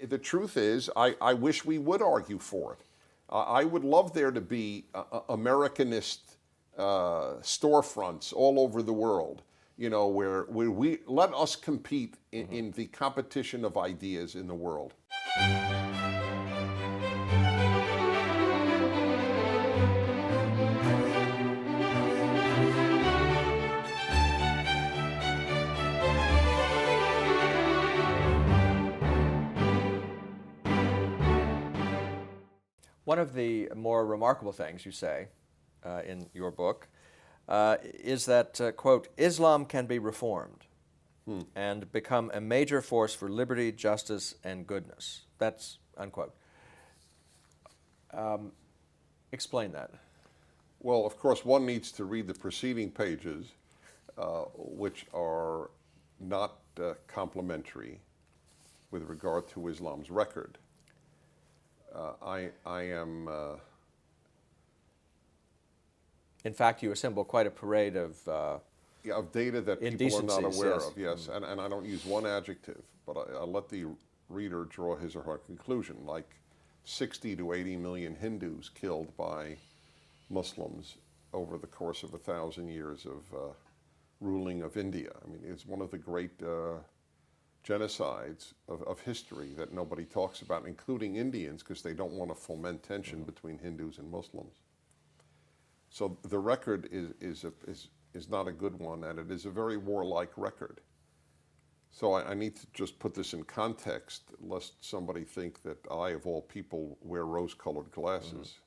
The truth is, I wish we would argue for it. I would love there to be Americanist storefronts all over the world, where we let us compete in the competition of ideas in the world. One of the more remarkable things you say in your book is that, quote, Islam can be reformed and become a major force for liberty, justice, and goodness. That's unquote. Explain that. Well, of course, one needs to read the preceding pages, which are not complimentary with regard to Islam's record. I am... In fact, you assemble quite a parade of data that people are not aware yes. of, yes. And I don't use one adjective, but I'll let the reader draw his or her conclusion, like 60 to 80 million Hindus killed by Muslims over the course of 1,000 years of ruling of India. I mean, it's one of the great genocides of history that nobody talks about, including Indians, because they don't want to foment tension between Hindus and Muslims. So the record is not a good one, and it is a very warlike record. So I need to just put this in context, lest somebody think that I, of all people, wear rose-colored glasses.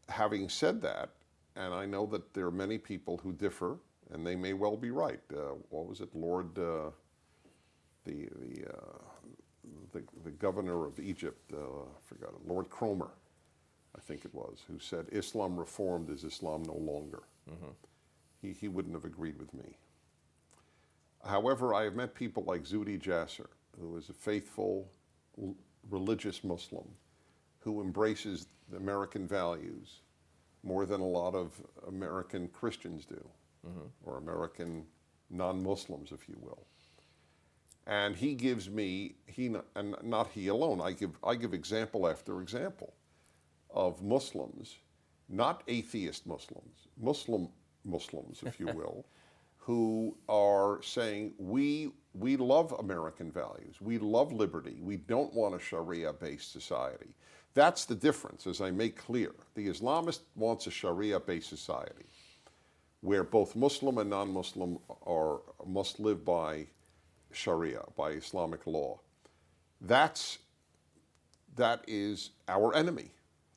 Having said that, and I know that there are many people who differ, and they may well be right. What was it, Lord, the governor of Egypt, I forgot it, Lord Cromer, I think it was, who said, Islam reformed is Islam no longer. He wouldn't have agreed with me. However, I have met people like Zuhdi Jasser, who is a faithful, religious Muslim, who embraces the American values more than a lot of American Christians do, or American non-Muslims, if you will. And he gives me, and not he alone, I give example after example of Muslims, not atheist Muslims, Muslims, if you will, who are saying, we love American values, we love liberty, we don't want a Sharia-based society. That's the difference, as I make clear. The Islamist wants a Sharia-based society where both Muslim and non-Muslim must live by Sharia, by Islamic law. That is our enemy,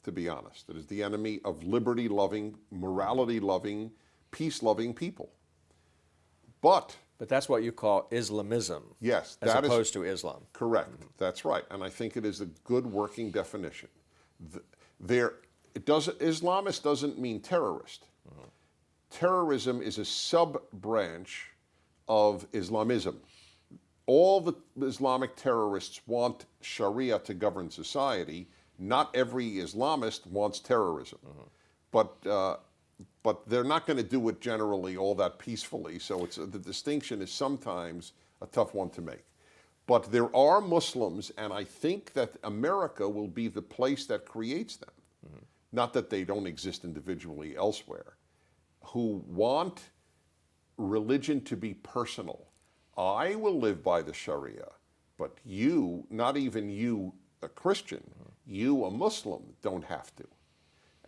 to be honest. It is the enemy of liberty-loving, morality-loving, peace-loving people. But that's what you call Islamism, yes, as opposed to Islam. Correct. That's right. And I think it is a good working definition. Islamist doesn't mean terrorist. Terrorism is a sub-branch of Islamism. All the Islamic terrorists want Sharia to govern society. Not every Islamist wants terrorism. But they're not going to do it generally all that peacefully, so the distinction is sometimes a tough one to make. But there are Muslims, and I think that America will be the place that creates them, not that they don't exist individually elsewhere, who want religion to be personal. I will live by the Sharia, but you, not even you, a Christian, you, a Muslim, don't have to.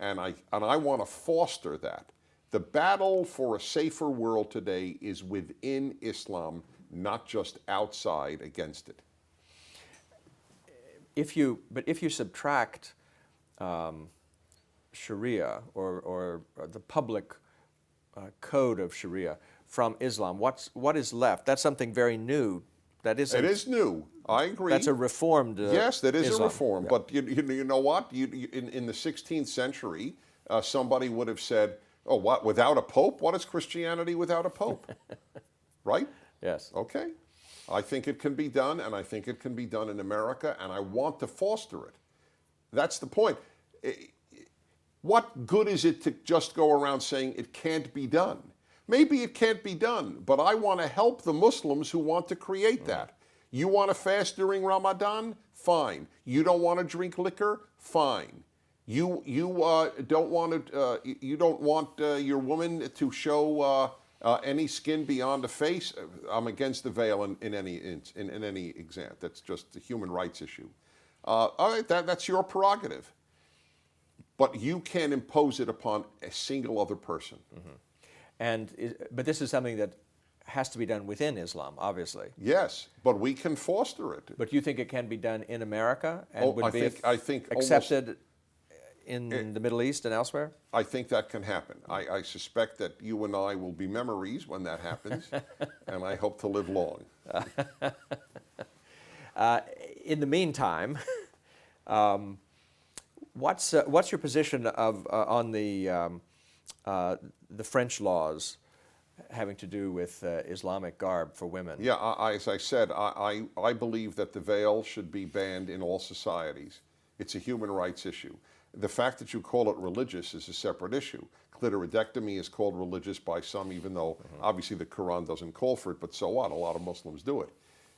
And I want to foster that. The battle for a safer world today is within Islam, not just outside against it. But if you subtract Sharia or the public code of Sharia from Islam, what is left? That's something very new. That isn't. It is new. I agree. That's a reformed yes, that is Islam. a reform. Yeah. But you know what? In the 16th century, somebody would have said, "Oh, what? Without a pope? What is Christianity without a pope?" Right? Yes. Okay. I think it can be done, and I think it can be done in America, and I want to foster it. That's the point. What good is it to just go around saying it can't be done? Maybe it can't be done, but I want to help the Muslims who want to create that. You want to fast during Ramadan? Fine. You don't want to drink liquor? Fine. You don't want to you don't want your woman to show any skin beyond the face? I'm against the veil in any exam. That's just a human rights issue. All right, that's your prerogative. But you can't impose it upon a single other person. But this is something that has to be done within Islam, obviously. Yes, but we can foster it. But you think it can be done in America and would I think accepted in the Middle East and elsewhere? I think that can happen. I suspect that you and I will be memories when that happens, and I hope to live long. In the meantime, what's your position on the French laws having to do with Islamic garb for women? Yeah, as I said, I believe that the veil should be banned in all societies. It's a human rights issue. The fact that you call it religious is a separate issue. Clitoridectomy is called religious by some, even though obviously the Quran doesn't call for it, but so what? A lot of Muslims do it.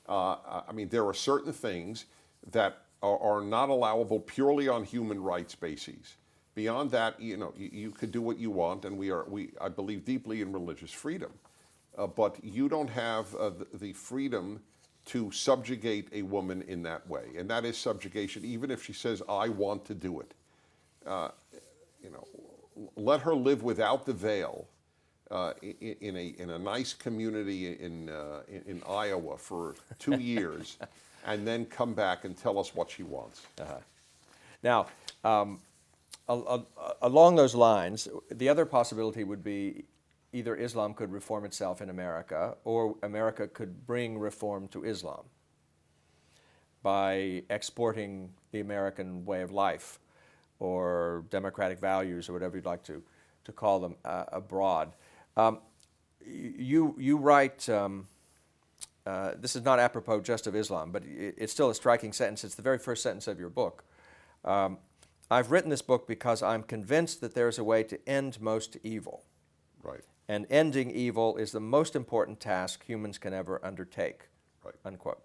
I mean, there are certain things that are not allowable purely on human rights bases. Beyond that, you could do what you want, and I believe deeply in religious freedom. But you don't have the freedom to subjugate a woman in that way, and that is subjugation, even if she says, "I want to do it." Let her live without the veil in a nice community in Iowa for 2 years, and then come back and tell us what she wants. Now, along those lines, the other possibility would be either Islam could reform itself in America, or America could bring reform to Islam by exporting the American way of life or democratic values, or whatever you'd like to call them, abroad. You write, this is not apropos just of Islam, but it's still a striking sentence. It's the very first sentence of your book. I've written this book because I'm convinced that there is a way to end most evil. Right. And ending evil is the most important task humans can ever undertake. Right. Unquote.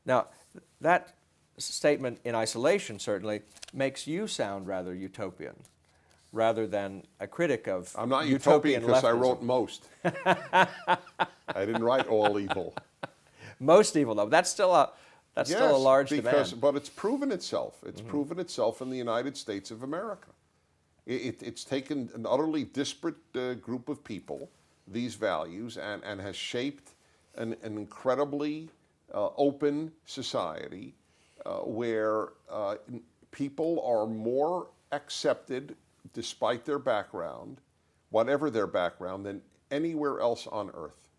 Now, that statement in isolation certainly makes you sound rather utopian, rather than a critic of I'm not utopian because I leftism. wrote most. I didn't write all evil. Most evil, though. That's still a large demand. But it's proven itself. It's proven itself in the United States of America. It's taken an utterly disparate group of people, these values, and has shaped an incredibly open society where people are more accepted, despite their background, whatever their background, than anywhere else on earth.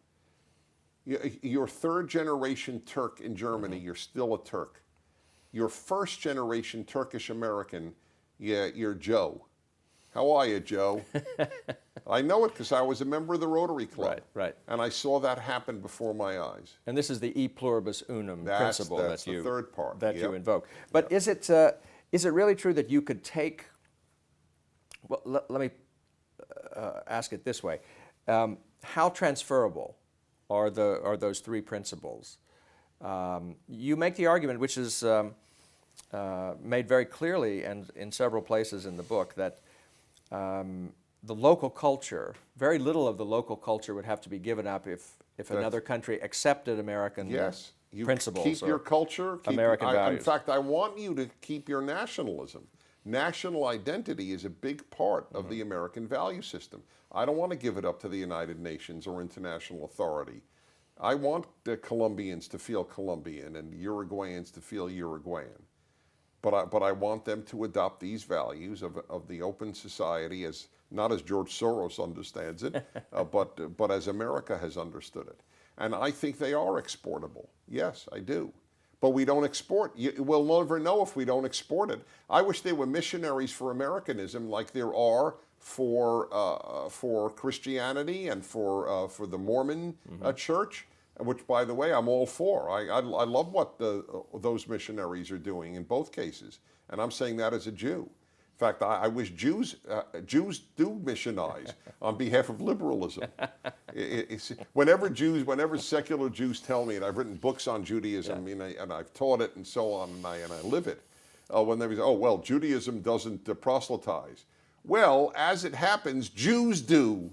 You're third generation Turk in Germany, you're still a Turk. You're first generation Turkish American, you're Joe. How are you, Joe? I know it because I was a member of the Rotary Club. Right. And I saw that happen before my eyes. And this is the e pluribus unum principle that's the third part. That you invoke. But is it really true that you could take? Well, let me ask it this way: how transferable are those three principles? You make the argument, which is made very clearly and in several places in the book, that the local culture, very little of the local culture would have to be given up if another country accepted American principles. Keep your culture, American values. In fact, I want you to keep your nationalism. National identity is a big part of the American value system. I don't want to give it up to the United Nations or international authority. I want the Colombians to feel Colombian and Uruguayans to feel Uruguayan. But I want them to adopt these values of the open society, as not as George Soros understands it, but as America has understood it. And I think they are exportable. Yes, I do. But we don't export. We'll never know if we don't export it. I wish there were missionaries for Americanism like there are for Christianity and for the Mormon Church, which, by the way, I'm all for. I love what those missionaries are doing in both cases, and I'm saying that as a Jew. In fact, I wish Jews do missionize on behalf of liberalism. Whenever secular Jews tell me, and I've written books on Judaism, and I've taught it and so on, and I live it, when they say, oh, well, Judaism doesn't proselytize. Well, as it happens, Jews do.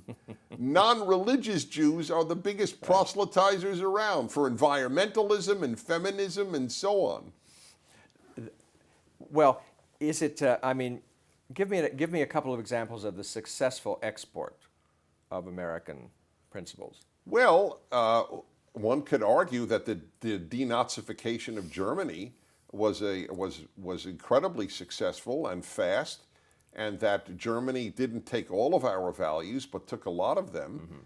Non-religious Jews are the biggest proselytizers around for environmentalism and feminism and so on. Well, is it, give me a couple of examples of the successful export of American principles. Well, one could argue that the denazification of Germany was incredibly successful and fast, and that Germany didn't take all of our values, but took a lot of them.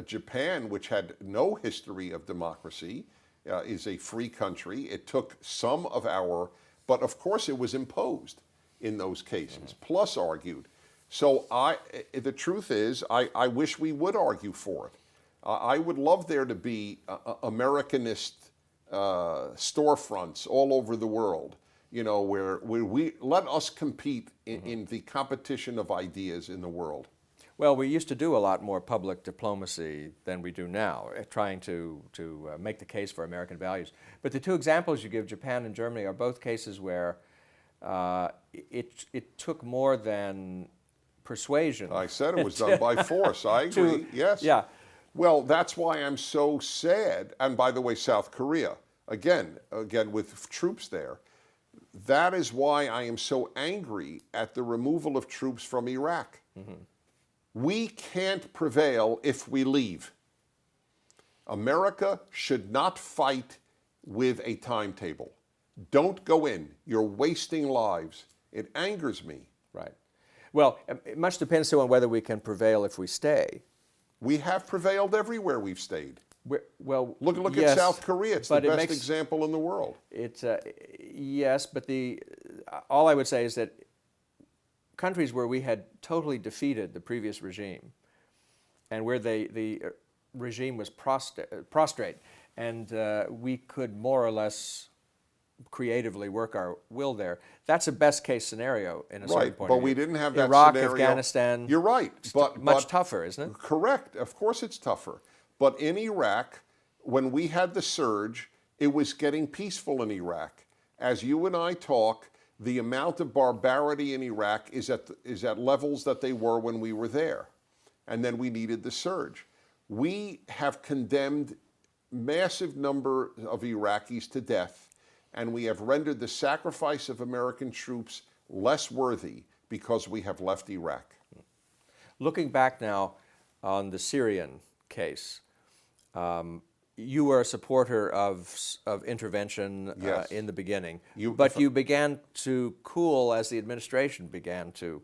Japan, which had no history of democracy, is a free country. It took some of our, but of course it was imposed in those cases, plus argued. So the truth is, I wish we would argue for it. I would love there to be Americanist storefronts all over the world, where we let us compete in the competition of ideas in the world. Well, we used to do a lot more public diplomacy than we do now, trying to make the case for American values. But the two examples you give, Japan and Germany, are both cases where it took more than persuasion. I said it was done by force. I agree. Yes. Yeah. Well, that's why I'm so sad. And by the way, South Korea, again with troops there. That is why I am so angry at the removal of troops from Iraq. We can't prevail if we leave. America should not fight with a timetable. Don't go in. You're wasting lives. It angers me. Right. Well, much depends too on whether we can prevail if we stay. We have prevailed everywhere we've stayed. Well, look yes, at South Korea. It's the best example in the world. It's yes, but all I would say is that countries where we had totally defeated the previous regime, and where the regime was prostrate, and we could more or less creatively work our will there. That's a best case scenario in a certain point of view. But we didn't have that Iraq, scenario. Afghanistan. You're right, but much tougher, isn't it? Correct. Of course, it's tougher. But in Iraq, when we had the surge, it was getting peaceful in Iraq. As you and I talk, the amount of barbarity in Iraq is at levels that they were when we were there. And then we needed the surge. We have condemned massive number of Iraqis to death, and we have rendered the sacrifice of American troops less worthy because we have left Iraq. Looking back now on the Syrian case, you were a supporter of intervention in the beginning, but you began to cool as the administration began to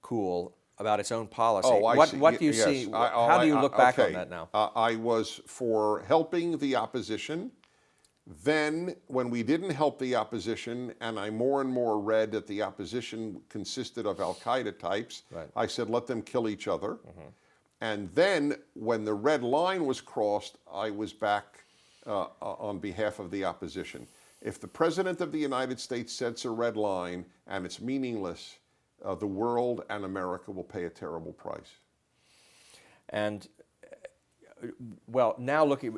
cool about its own policy. Oh, What do you see? How do you look back on that now? I was for helping the opposition. Then, when we didn't help the opposition, and I more and more read that the opposition consisted of Al-Qaeda types, I said, let them kill each other. And then, when the red line was crossed, I was back on behalf of the opposition. If the President of the United States sets a red line and it's meaningless, the world and America will pay a terrible price. And well, now looking,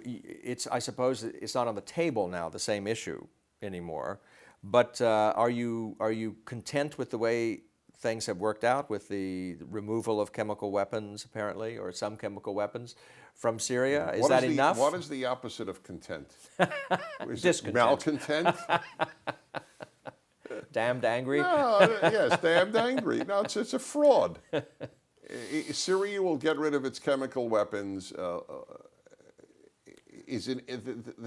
I suppose it's not on the table now, the same issue anymore. But are you content with the way things have worked out with the removal of chemical weapons, apparently, or some chemical weapons from Syria? Is that enough? What is the opposite of content? Is Discontent. Malcontent? Damned angry? No, yes, damned angry. No, it's a fraud. Syria will get rid of its chemical weapons. The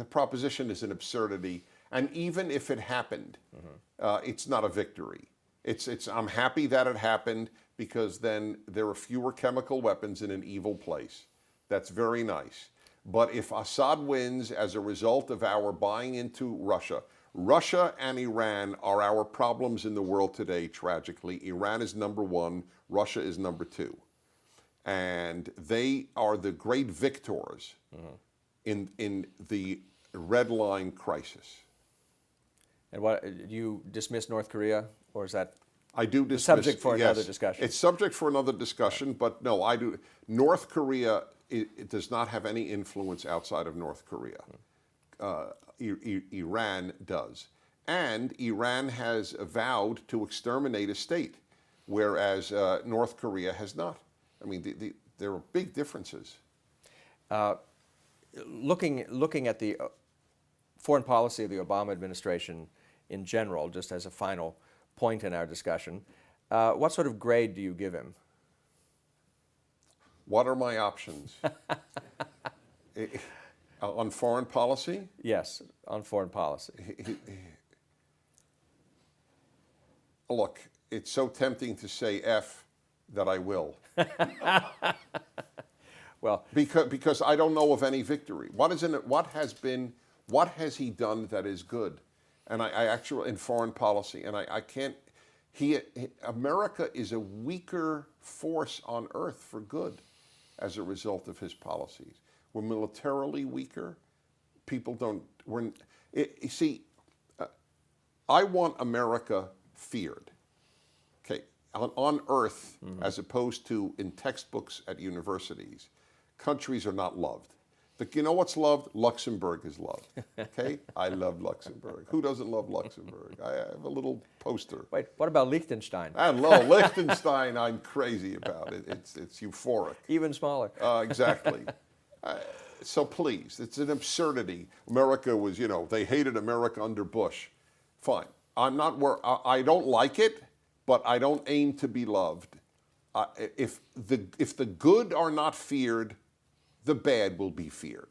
proposition is an absurdity, and even if it happened, it's not a victory. I'm happy that it happened because then there are fewer chemical weapons in an evil place. That's very nice. But if Assad wins as a result of our buying into Russia and Iran are our problems in the world today, tragically. Iran is number one, Russia is number two. And they are the great victors in the red line crisis. And what, you dismiss North Korea, or is that I do dismiss. Subject for yes, another discussion. It's subject for another discussion, but no, I do. North Korea it does not have any influence outside of North Korea. Iran does. And Iran has vowed to exterminate a state, whereas North Korea has not. I mean, there are big differences. Looking at the foreign policy of the Obama administration in general, just as a final point in our discussion, what sort of grade do you give him? What are my options? On foreign policy? Yes, on foreign policy. Look, it's so tempting to say F that I will. Well, because I don't know of any victory. What has he done that is good? And I actually, in foreign policy, and I can't, America is a weaker force on earth for good as a result of his policies. We're militarily weaker. People don't, you see, I want America feared. Okay, on earth, as opposed to in textbooks at universities, countries are not loved. You know what's loved? Luxembourg is loved. Okay? I love Luxembourg. Who doesn't love Luxembourg? I have a little poster. wait, what about Liechtenstein? I love Liechtenstein. I'm crazy about it. It's euphoric. Even smaller. Exactly. So please, it's an absurdity. America was, they hated America under Bush. Fine. I'm not where I don't like it, but I don't aim to be loved. If the good are not feared, the bad will be feared.